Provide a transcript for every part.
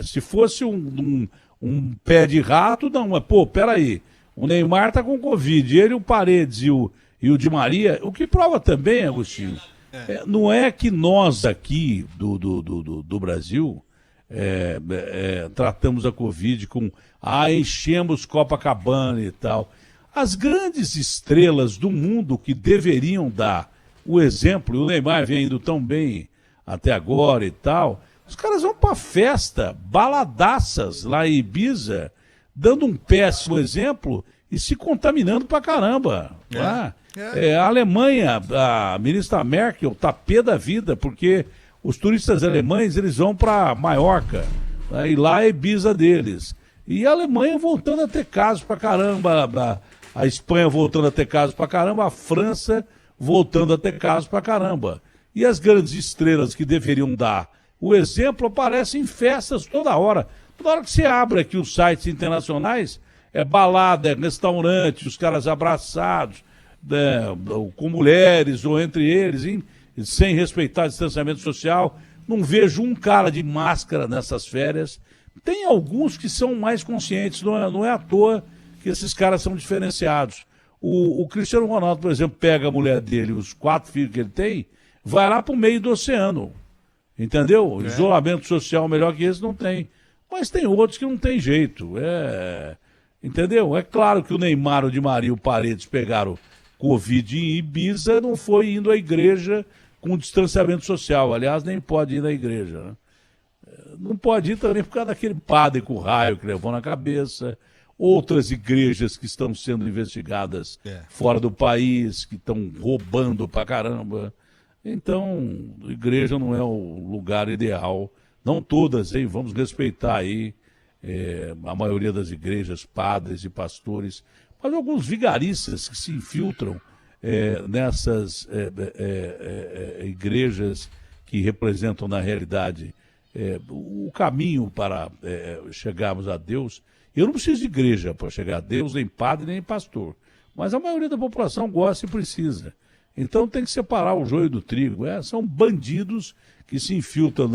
Se fosse um pé de rato, não, mas pô, peraí, o Neymar tá com Covid, ele, o Paredes e o Di Maria, o que prova também, Agostinho, não é que nós aqui do Brasil tratamos a Covid com enchemos Copacabana e tal. As grandes estrelas do mundo que deveriam dar o exemplo, e o Neymar vem indo tão bem até agora e tal, os caras vão pra festa, baladaças lá em Ibiza, dando um péssimo exemplo e se contaminando pra caramba. A Alemanha, a ministra Merkel tá pé da vida, porque os turistas alemães, eles vão pra Maiorca, né, e lá é Ibiza deles. E a Alemanha voltando a ter casos pra caramba, a Espanha voltando a ter casos pra caramba, a França voltando a ter casos pra caramba. E as grandes estrelas que deveriam dar o exemplo aparecem em festas toda hora. Toda hora que você abre aqui os sites internacionais, é balada, é restaurante, os caras abraçados, com mulheres ou entre eles, sem respeitar o distanciamento social. Não vejo um cara de máscara nessas férias. Tem alguns que são mais conscientes, não é à toa que esses caras são diferenciados. O Cristiano Ronaldo, por exemplo, pega a mulher dele, os 4 filhos que ele tem, vai lá para o meio do oceano. Entendeu? Isolamento social melhor que esse não tem. Mas tem outros que não tem jeito. Entendeu? É claro que o Neymar, o Di Maria e o Paredes pegaram Covid em Ibiza, não foi indo à igreja com distanciamento social. Aliás, nem pode ir na igreja, né? Não pode ir também por causa daquele padre com raio que levou na cabeça. Outras igrejas que estão sendo investigadas fora do país, que estão roubando pra caramba. Então, igreja não é o lugar ideal. Não todas, hein? Vamos respeitar aí a maioria das igrejas, padres e pastores, mas alguns vigaristas que se infiltram nessas igrejas que representam, na realidade, o caminho para chegarmos a Deus. Eu não preciso de igreja para chegar a Deus, nem padre, nem pastor. Mas a maioria da população gosta e precisa. Então tem que separar o joio do trigo. São bandidos que se infiltram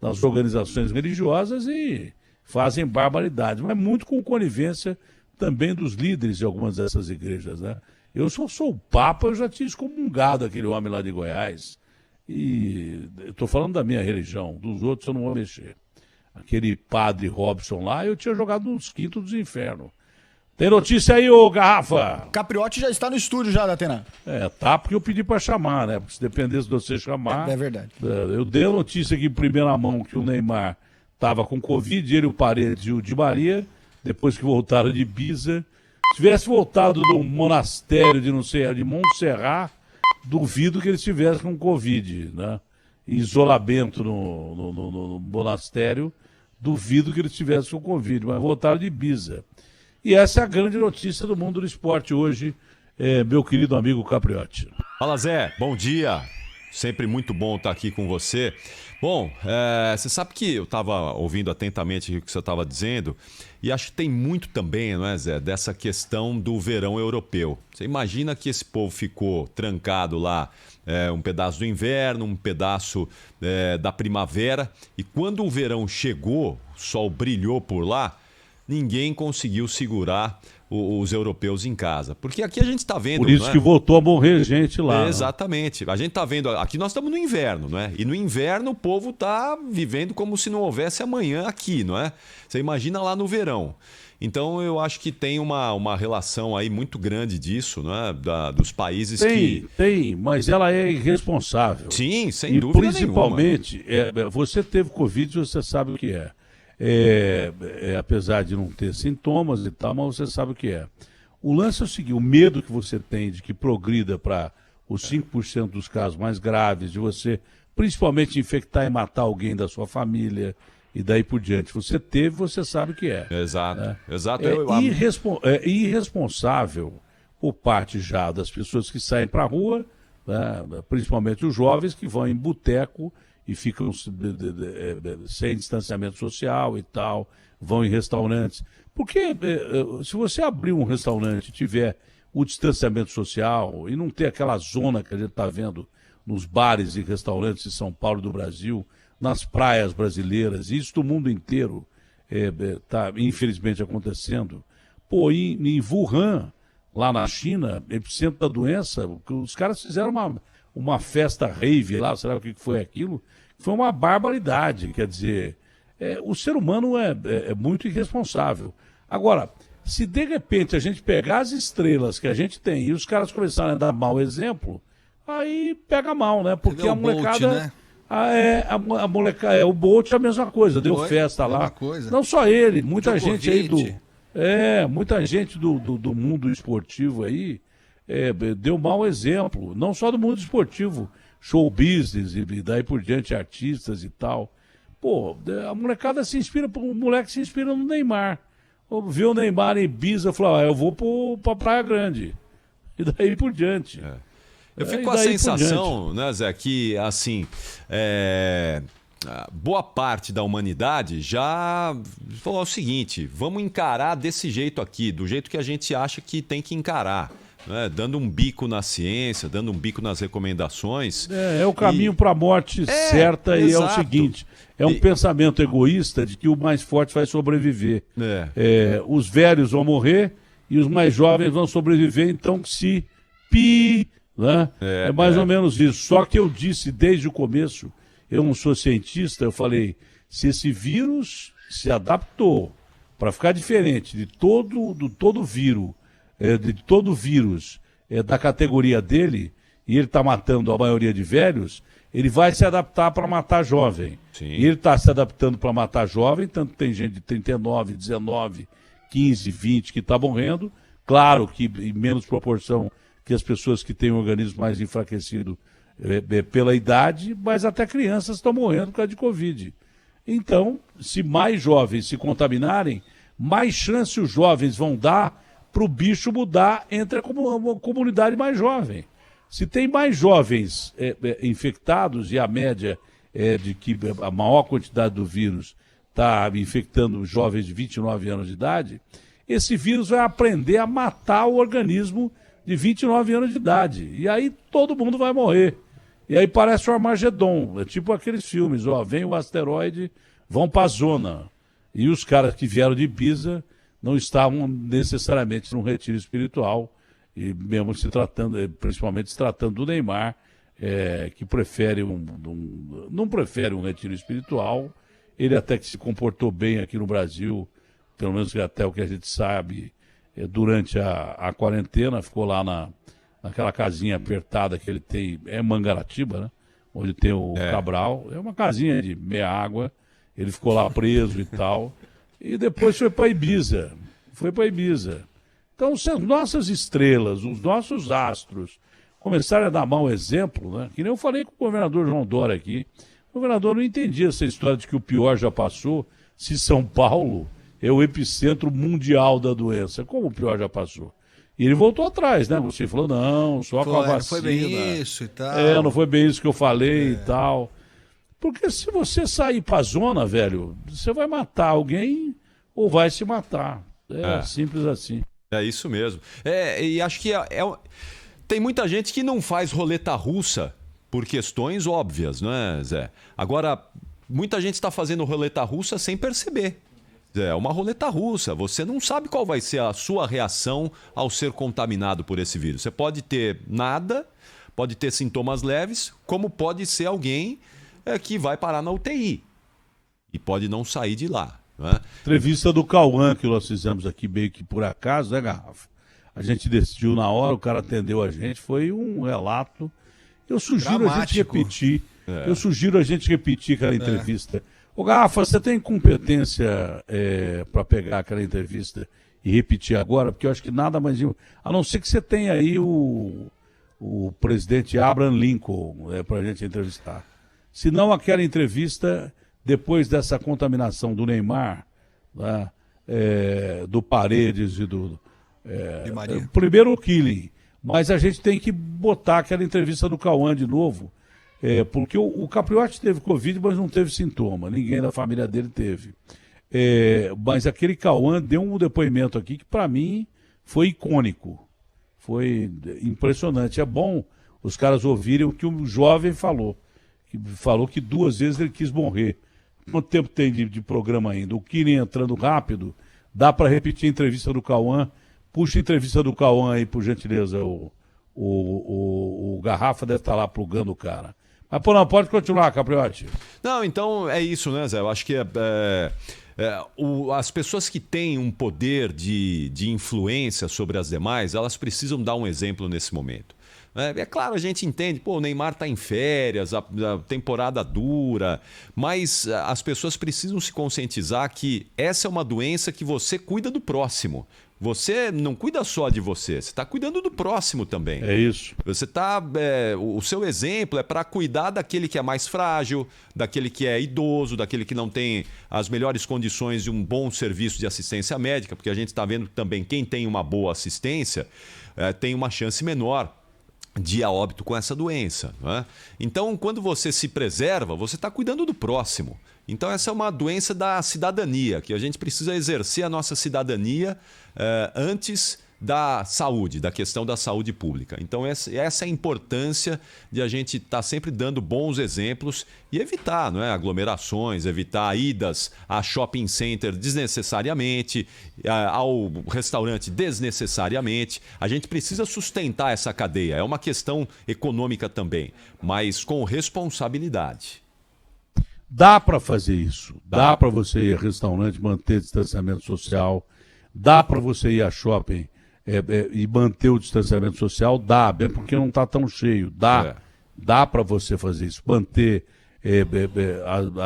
nas organizações religiosas e fazem barbaridades. Mas muito com conivência também dos líderes de algumas dessas igrejas, né? Eu sou o Papa, eu já tinha excomungado aquele homem lá de Goiás. E estou falando da minha religião, dos outros eu não vou mexer. Aquele padre Robson lá, eu tinha jogado nos quintos dos infernos. Tem notícia aí, ô Garrafa? Capriotti já está no estúdio já, Datena. Tá, porque eu pedi para chamar, né? Porque se dependesse de você chamar... É verdade. Eu dei a notícia aqui em primeira mão que o Neymar estava com Covid, ele, o Paredes e o Di Maria, depois que voltaram de Ibiza. Se tivesse voltado do monastério de, não sei, de Montserrat, duvido que eles estivessem com Covid, né? Isolamento no monastério, duvido que eles estivessem com Covid, mas voltaram de Ibiza. E essa é a grande notícia do mundo do esporte hoje, meu querido amigo Capriotti. Fala, Zé, bom dia. Sempre muito bom estar aqui com você. Bom, você sabe que eu estava ouvindo atentamente o que você estava dizendo e acho que tem muito também, não é, Zé, dessa questão do verão europeu. Você imagina que esse povo ficou trancado lá um pedaço do inverno, um pedaço da primavera, e quando o verão chegou, o sol brilhou por lá, ninguém conseguiu segurar os europeus em casa. Porque aqui a gente está vendo... Por isso que voltou a morrer gente lá. Exatamente. A gente está vendo... Aqui nós estamos no inverno, não é? E no inverno o povo está vivendo como se não houvesse amanhã aqui, não é? Você imagina lá no verão. Então eu acho que tem uma relação aí muito grande disso, não é? Dos países Tem, mas ela é irresponsável. Sim, sem dúvida principalmente, você teve Covid, você sabe o que é. Apesar de não ter sintomas e tal, mas você sabe o que é. O lance é o seguinte, o medo que você tem de que progrida para os 5% dos casos mais graves, de você principalmente infectar e matar alguém da sua família e daí por diante. Você teve, você sabe o que é. Exato, né? Exato. É irresponsável por parte já das pessoas que saem para a rua, né? Principalmente os jovens que vão em boteco e ficam sem distanciamento social e tal, vão em restaurantes. Porque se você abrir um restaurante e tiver o distanciamento social e não ter aquela zona que a gente está vendo nos bares e restaurantes de São Paulo e do Brasil, nas praias brasileiras, isso do mundo inteiro está infelizmente acontecendo. Pô, em Wuhan, lá na China, epicentro da doença, os caras fizeram uma festa rave lá, sei lá o que foi aquilo, foi uma barbaridade, quer dizer, o ser humano é muito irresponsável. Agora, se de repente a gente pegar as estrelas que a gente tem e os caras começarem a dar mau exemplo, aí pega mal, né? Porque a molecada... Bolt, né? A molecada, o Bolt é a mesma coisa, deu festa lá. Não só ele, muita gente aí muita gente do mundo esportivo aí deu mau exemplo. Não só do mundo esportivo, show business e daí por diante, artistas e tal. Pô, a molecada se inspira, o moleque se inspira no Neymar. Viu o Neymar em Ibiza e falou, eu vou pra Praia Grande. E daí por diante. Eu fico com a sensação, né, Zé, que, assim, boa parte da humanidade já falou o seguinte, vamos encarar desse jeito aqui, do jeito que a gente acha que tem que encarar, né? Dando um bico na ciência, dando um bico nas recomendações. É o caminho para a morte certa e é o seguinte, um pensamento egoísta de que o mais forte vai sobreviver. Os velhos vão morrer e os mais jovens vão sobreviver, então né? É mais ou menos isso. Só que eu disse desde o começo, eu não sou cientista, eu falei, se esse vírus se adaptou para ficar diferente de todo vírus da categoria dele, e ele está matando a maioria de velhos, ele vai se adaptar para matar jovem. Sim. E ele está se adaptando para matar jovem, tanto tem gente de 39, 19, 15, 20 que está morrendo, claro que em menos proporção que as pessoas que têm um organismo mais enfraquecido pela idade, mas até crianças estão morrendo por causa de Covid. Então, se mais jovens se contaminarem, mais chance os jovens vão dar para o bicho mudar entre a comunidade mais jovem. Se tem mais jovens infectados e a média de que a maior quantidade do vírus está infectando jovens de 29 anos de idade, esse vírus vai aprender a matar o organismo de 29 anos de idade. E aí todo mundo vai morrer. E aí parece o Armagedon. É tipo aqueles filmes, vem o asteroide, vão para a zona. E os caras que vieram de Ibiza não estavam necessariamente num retiro espiritual, e mesmo principalmente se tratando do Neymar, que prefere não prefere um retiro espiritual. Ele até que se comportou bem aqui no Brasil, pelo menos até o que a gente sabe, durante a quarentena, ficou lá naquela casinha apertada que ele tem, Mangaratiba, né? Onde tem o Cabral, é uma casinha de meia água, ele ficou lá preso e tal, e depois foi para Ibiza, Então, se as nossas estrelas, os nossos astros, começarem a dar mau exemplo, né? Que nem eu falei com o governador João Dória aqui, o governador não entendia essa história de que o pior já passou, se São Paulo é o epicentro mundial da doença. Como o pior já passou? E ele voltou atrás, né? Você falou, não, só com a vacina. Não foi bem isso e tal. Não foi bem isso que eu falei e tal. Porque se você sair pra zona, velho, você vai matar alguém ou vai se matar. Simples assim. É isso mesmo. E acho que tem muita gente que não faz roleta russa por questões óbvias, não é, Zé? Agora, muita gente está fazendo roleta russa sem perceber. É uma roleta russa, você não sabe qual vai ser a sua reação ao ser contaminado por esse vírus. Você pode ter nada, pode ter sintomas leves, como pode ser alguém que vai parar na UTI e pode não sair de lá. Né? Entrevista do Cauã que nós fizemos aqui meio que por acaso, né, Garrafa? A gente decidiu na hora, o cara atendeu a gente, foi um relato. Eu sugiro a gente repetir. Eu sugiro a gente repetir aquela entrevista. Ô, Garrafa, você tem competência para pegar aquela entrevista e repetir agora? Porque eu acho que nada mais... A não ser que você tenha aí o presidente Abraham Lincoln para a gente entrevistar. Se não, aquela entrevista, depois dessa contaminação do Neymar, né, do Paredes e do... primeiro o Killing. Mas a gente tem que botar aquela entrevista do Cauã de novo, porque o Capriotti teve Covid, mas não teve sintoma. Ninguém da família dele teve. Mas aquele Cauã deu um depoimento aqui que, para mim, foi icônico. Foi impressionante. É bom os caras ouvirem o que o jovem falou. que falou que 2 vezes ele quis morrer. Quanto tempo tem de programa ainda? O Kine entrando rápido, dá para repetir a entrevista do Cauã. Puxa a entrevista do Cauã aí, por gentileza. O Garrafa deve estar lá plugando o cara. Mas, pô, não, pode continuar, Capriotti. Não, então é isso, né, Zé? Eu acho que as pessoas que têm um poder de influência sobre as demais, elas precisam dar um exemplo nesse momento. É claro, a gente entende, pô, o Neymar está em férias, a temporada dura, mas as pessoas precisam se conscientizar que essa é uma doença que você cuida do próximo. Você não cuida só de você está cuidando do próximo também. É isso. Você tá, o seu exemplo é para cuidar daquele que é mais frágil, daquele que é idoso, daquele que não tem as melhores condições de um bom serviço de assistência médica, porque a gente está vendo que também quem tem uma boa assistência tem uma chance menor de ir a óbito com essa doença. Né? Então, quando você se preserva, você está cuidando do próximo. Então, essa é uma doença da cidadania, que a gente precisa exercer a nossa cidadania antes da saúde, da questão da saúde pública. Então, essa é a importância de a gente estar sempre dando bons exemplos e evitar, não é, aglomerações, evitar idas a shopping center desnecessariamente, ao restaurante desnecessariamente. A gente precisa sustentar essa cadeia. É uma questão econômica também, mas com responsabilidade. Dá para fazer isso. Dá para você ir a restaurante, manter distanciamento social. Dá para você ir a shopping e manter o distanciamento social. Dá, bem porque não está tão cheio. Dá para você fazer isso. Manter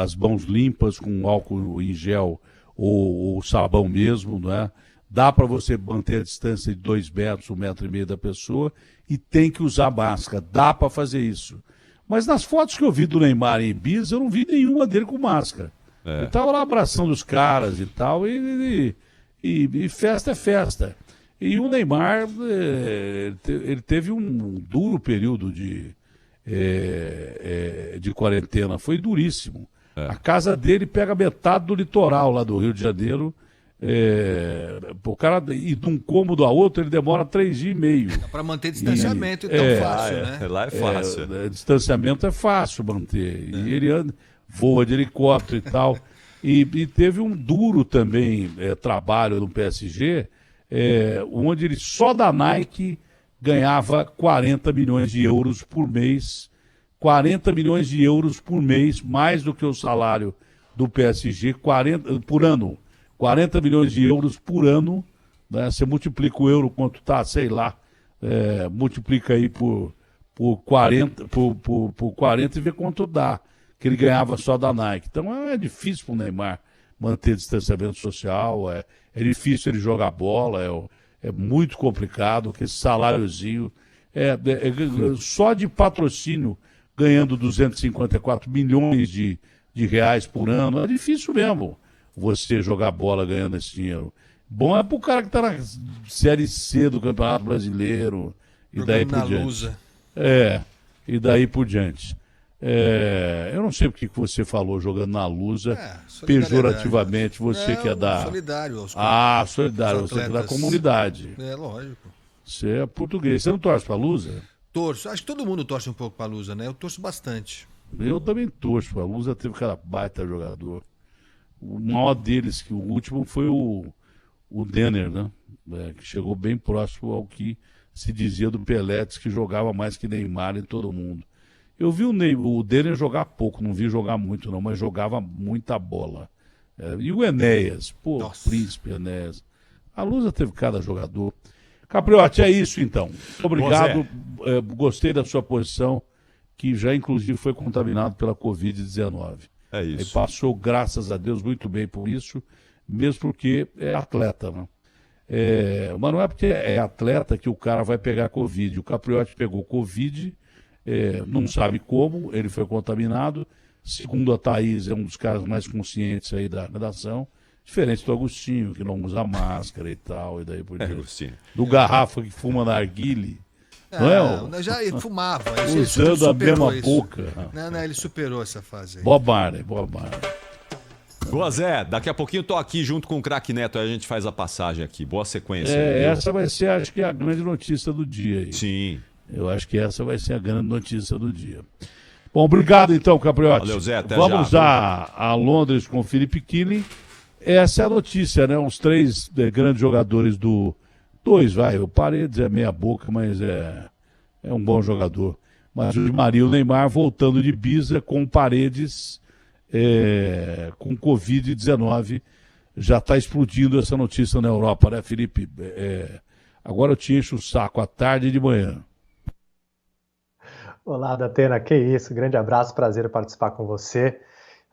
as mãos limpas com álcool em gel ou sabão mesmo, né? Dá para você manter a distância de 2 metros, 1,5 metro da pessoa e tem que usar máscara. Dá para fazer isso. Mas nas fotos que eu vi do Neymar em Ibiza, eu não vi nenhuma dele com máscara. Ele estava lá abraçando os caras e tal, e festa é festa. E o Neymar, ele teve um duro período de quarentena, foi duríssimo. A casa dele pega metade do litoral lá do Rio de Janeiro. O cara ir de um cômodo a outro, ele demora 3 dias e meio. Dá para manter distanciamento, fácil, né? Lá é fácil. Distanciamento é fácil manter. E ele voa de helicóptero e tal. E teve um duro também trabalho no PSG, onde ele só da Nike ganhava 40 milhões de euros por mês. 40 milhões de euros por mês, mais do que o salário do PSG, por ano. 40 milhões de euros por ano, né? Você multiplica o euro quanto está, sei lá, multiplica aí por 40 e vê quanto dá, que ele ganhava só da Nike. Então é difícil para o Neymar manter distanciamento social, é difícil ele jogar bola, é muito complicado, porque esse saláriozinho, só de patrocínio, ganhando 254 milhões de reais por ano, é difícil mesmo você jogar bola ganhando esse dinheiro. Bom é pro cara que tá na Série C do Campeonato Brasileiro e daí por diante. Lusa. E daí por diante. Eu não sei porque que você falou jogando na Lusa, pejorativamente, você que é da... Solidário aos solidário, você que é da comunidade. Lógico. Você é português. Você não torce pra Lusa? Torço. Acho que todo mundo torce um pouco pra Lusa, né? Eu torço bastante. Eu também torço. A Lusa teve cada baita jogador. O maior deles, que o último foi o Denner, né? Que chegou bem próximo ao que se dizia do Peletes, que jogava mais que Neymar em todo mundo. Eu vi o Denner jogar pouco, não vi jogar muito não, mas jogava muita bola. E o Enéas, o Príncipe Enéas. A Lusa teve cada jogador. Capriotti, é isso então. Obrigado, gostei da sua posição, que já inclusive foi contaminado pela Covid-19. É isso. Ele passou, graças a Deus, muito bem por isso, mesmo porque é atleta, né? Mas não é porque é atleta que o cara vai pegar Covid. O Capriotti pegou Covid, não sabe como, ele foi contaminado. Segundo a Thaís, é um dos caras mais conscientes aí da redação, diferente do Agostinho, que não usa máscara e tal, e daí por diante. Do Garrafa que fuma na narguile. Não, já fumava. Usando a mesma boca. Não, ele superou essa fase aí. Boa Marley. Boa, Zé. Daqui a pouquinho eu tô aqui junto com o Craque Neto, aí a gente faz a passagem aqui. Boa sequência. Essa vai ser, acho que, a grande notícia do dia aí. Sim. Eu acho que essa vai ser a grande notícia do dia. Bom, obrigado então, Capriotti. Valeu, Zé, até Vamos já. a Londres com o Felipe Killing. Essa é a notícia, né? Os três grandes jogadores do... Dois, vai. O Paredes é meia boca, mas é um bom jogador. Mas o Di Maria e o Neymar voltando de Ibiza com Paredes com Covid-19. Já está explodindo essa notícia na Europa, né, Felipe? Agora eu te encho o saco à tarde e de manhã. Olá, Datena, que isso, grande abraço, prazer participar com você.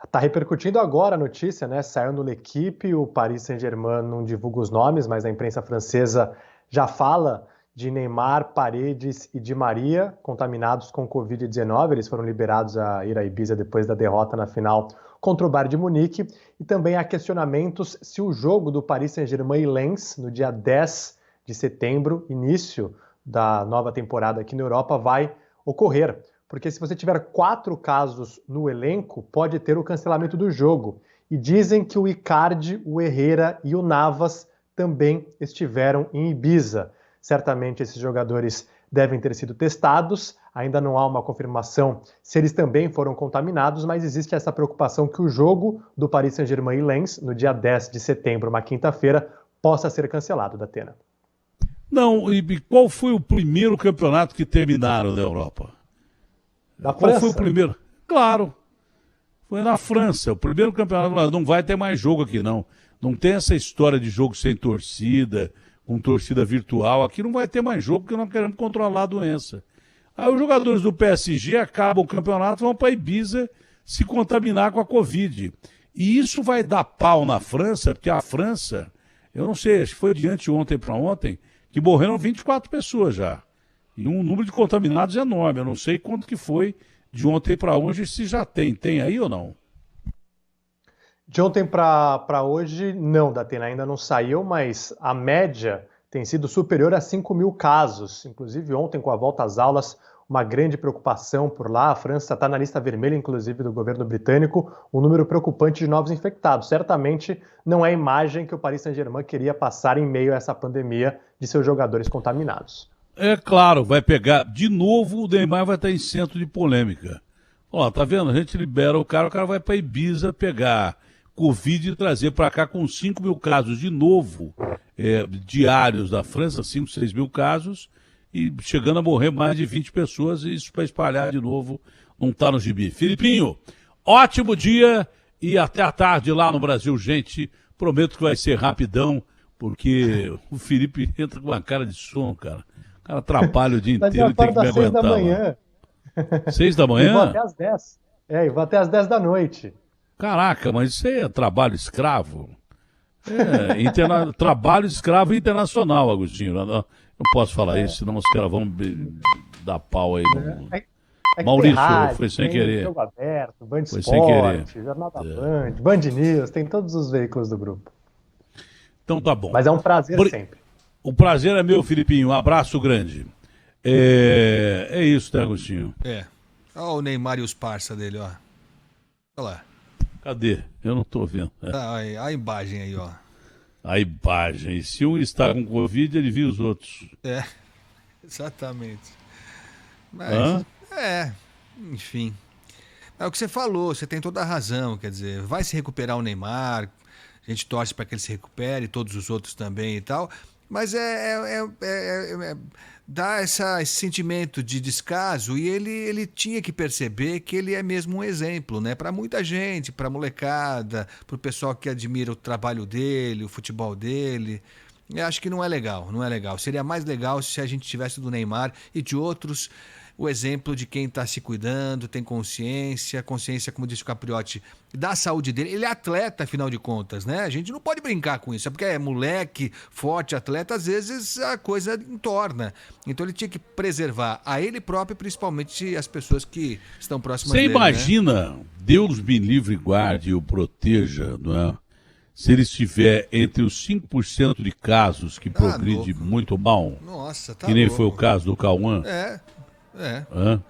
Está repercutindo agora a notícia, né? Saiu no L'Equipe, o Paris Saint-Germain não divulga os nomes, mas a imprensa francesa já fala de Neymar, Paredes e Di Maria contaminados com Covid-19. Eles foram liberados a ir a Ibiza depois da derrota na final contra o Bayern de Munique. E também há questionamentos se o jogo do Paris Saint-Germain e Lens, no dia 10 de setembro, início da nova temporada aqui na Europa, vai ocorrer. Porque se você tiver 4 casos no elenco, pode ter o cancelamento do jogo. E dizem que o Icardi, o Herrera e o Navas também estiveram em Ibiza. Certamente esses jogadores devem ter sido testados, ainda não há uma confirmação se eles também foram contaminados, mas existe essa preocupação que o jogo do Paris Saint-Germain e Lens, no dia 10 de setembro, uma quinta-feira, possa ser cancelado, Datena. Não, e qual foi o primeiro campeonato que terminaram na Europa? Da Qual França? foi o primeiro? Claro, foi na França. O primeiro campeonato, não vai ter mais jogo aqui, não. Não tem essa história de jogo sem torcida, com torcida virtual. Aqui não vai ter mais jogo porque não queremos controlar a doença. Aí os jogadores do PSG acabam o campeonato, vão para Ibiza se contaminar com a Covid. E isso vai dar pau na França, porque a França, eu não sei, acho que foi de anteontem para ontem, que morreram 24 pessoas já. E um número de contaminados enorme. Eu não sei quanto que foi de ontem para hoje, se já tem. Tem aí ou não? De ontem para hoje, não, Datena, ainda não saiu, mas a média tem sido superior a 5 mil casos. Inclusive ontem, com a volta às aulas, uma grande preocupação por lá. A França está na lista vermelha, inclusive, do governo britânico, um número preocupante de novos infectados. Certamente não é a imagem que o Paris Saint-Germain queria passar em meio a essa pandemia de seus jogadores contaminados. É claro, vai pegar. De novo, o Neymar vai estar em centro de polêmica. Ó, tá vendo? A gente libera o cara vai para Ibiza pegar Covid e trazer para cá com 5 mil casos de novo, diários da França, 5, 6 mil casos, e chegando a morrer mais de 20 pessoas, e isso para espalhar de novo não tá no gibi. Filipinho, ótimo dia e até a tarde lá no Brasil, gente. Prometo que vai ser rapidão, porque o Felipe entra com uma cara de sono, cara. O cara atrapalha o dia inteiro e tem que me aguentar. 6 da manhã. 6 da manhã? E vou até às 10. E vou até às 10 da noite. Caraca, mas isso aí é trabalho escravo? Trabalho escravo internacional, Agostinho. Não posso falar isso, senão os caras vão dar pau aí. Maurício, rádio, foi sem querer. Jogo Aberto, Band Foi Esporte, sem querer. Jornal da Band News, tem todos os veículos do grupo. Então tá bom. Mas é um prazer sempre. O prazer é meu, Filipinho. Um abraço grande. É isso, né, Agostinho? Olha o Neymar e os parça dele, ó. Olha lá. Cadê? Eu não tô vendo. Olha a imagem aí, ó. A imagem. Se um está com Covid, ele viu os outros. Exatamente. Mas, enfim. É o que você falou, você tem toda a razão, quer dizer, vai se recuperar o Neymar, a gente torce para que ele se recupere, todos os outros também e tal, mas dá esse sentimento de descaso e ele tinha que perceber que ele é mesmo um exemplo, né? Para muita gente, para a molecada, para o pessoal que admira o trabalho dele, o futebol dele. Eu acho que não é legal, não é legal. Seria mais legal se a gente tivesse do Neymar e de outros o exemplo de quem está se cuidando, tem consciência, como disse o Capriotti, da saúde dele. Ele é atleta, afinal de contas, né? A gente não pode brincar com isso, é porque é moleque, forte, atleta, às vezes a coisa entorna. Então ele tinha que preservar a ele próprio, principalmente as pessoas que estão próximas dele. Você imagina, né? Deus me livre e guarde e o proteja, não é? Se ele estiver entre os 5% de casos que progride muito mal, nossa, tá que nem louco. foi o caso do Cauã.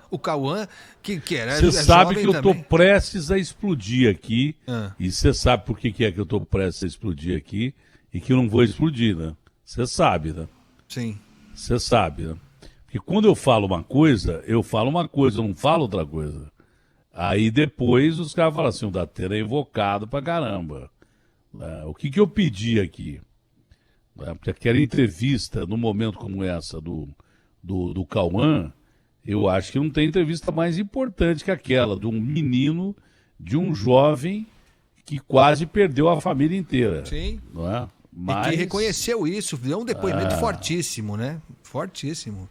O Cauã, que era Você sabe jovem que eu também. estou prestes a explodir aqui, e você sabe por que é que eu estou prestes a explodir aqui, e que eu não vou explodir, né? Você sabe, né? Sim. Você sabe, né? Porque quando eu falo uma coisa, eu não falo outra coisa. Aí depois os caras falam assim, o Datena é invocado pra caramba. O que eu pedi aqui? Porque aquela entrevista, num momento como essa do Cauã, eu acho que não tem entrevista mais importante que aquela de um menino, de um jovem que quase perdeu a família inteira. Sim. Não é? E que reconheceu isso, deu um depoimento fortíssimo, né? Fortíssimo.